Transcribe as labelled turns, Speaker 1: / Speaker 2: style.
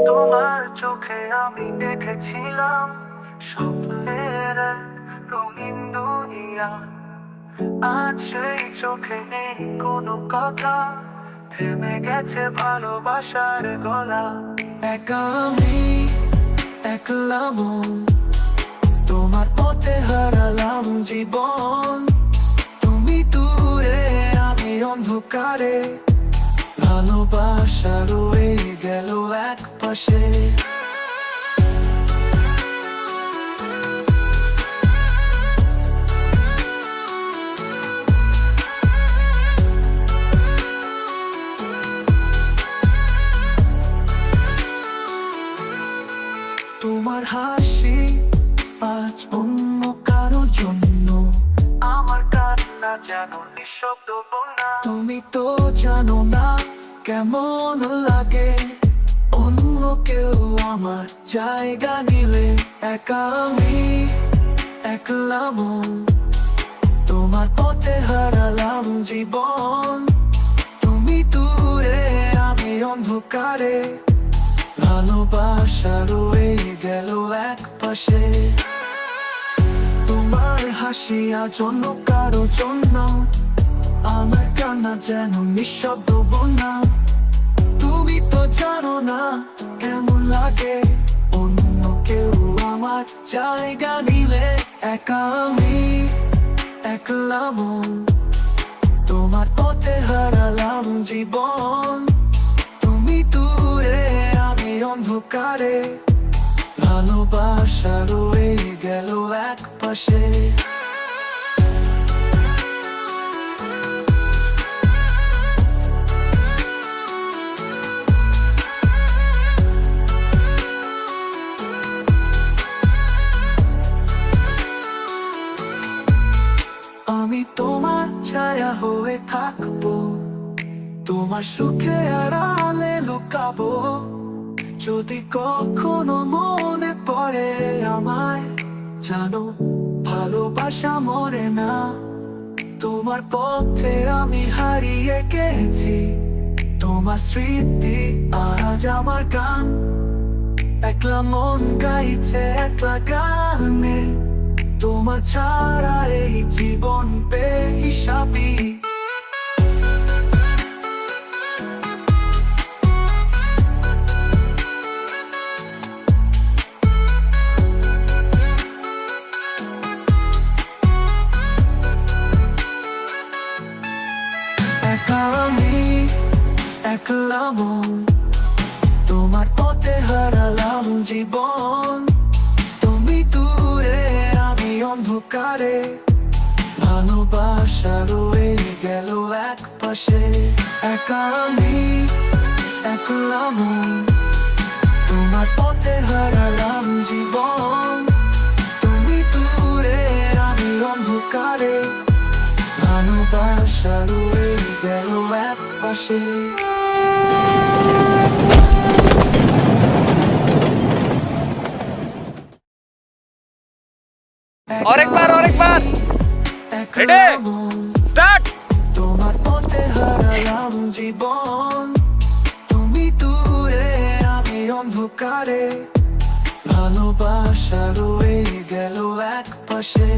Speaker 1: তোমার চোখে আমি দেখেছিলাম স্বপ্নের এক রঙিন দুনিয়া। আজ সেই চোখে নেই কোনো কথা, থেমে গেছে ভালোবাসার গলা। একা আমি, একলা মন, তোমার পথে হারালাম জীবন। তুমি দূরে, আমি অন্ধকারে, ভালোবাসা রয়ে গেল এক পাশে। তোমার হাসি আজ অন্য কারো জন্য, আমার কান্না যেন নিঃশব্দ বন্যা। তুমি তো জানো না কেমন লাগে অন্য কেউ আমার জায়গা নিলে। একা আমি, একলা মন, তোমার পথে হারালাম জীবন। তুমি দূরে, আমি অন্ধকারে, ভালোবাসা রয়ে গেল এক পাশে। তোমার হাসি আজ অন্য কারো জন্য, আমার কান্না যেন নিঃশব্দ বন্যা। তুমি তো জানো না কেমন লাগে অন্য কেউ আমার জায়গা নিলে। একা আমি, একলা মন, তোমার পথে হারালাম জীবন। তুমি দূরে, আমি অন্ধকারে, ভালোবাসা রয়ে গেল এক পাশে। আমি তোমার ছায়া হয়ে থাকবো, তোমার সুখে আড়ালে লুকাবো। যদি কখনো মনে পড়ে আমায়, জানো ভালোবাসা মরে না। তোমার পথে আমি হারিয়ে গেছি, তোমার স্মৃতি আজ আমার গান। একলা মন গাইছে একলা গানে, তোমার ছাড়া এই জীবন বেহিসাবি। একা আমি, একলা মন, তোমার পথে হারালাম জীবন। তুমি দূরে, আমি অন্ধকারে, ভালোবাসা রয়ে গেল এক পাশে। একা আমি, একলা মন, তোমার পথে হারালাম জীবন। তুমি দূরে, আমি অন্ধকারে, ভালোবাসা রয়ে গেল এক পাশে।
Speaker 2: और एक बार रेडी स्टार्ट।
Speaker 1: তোমার পথে হারালাম জীবন। তুমি দূরে, আমি অন্ধকারে, ভালোবাসা রয়ে গেল এক পাশে।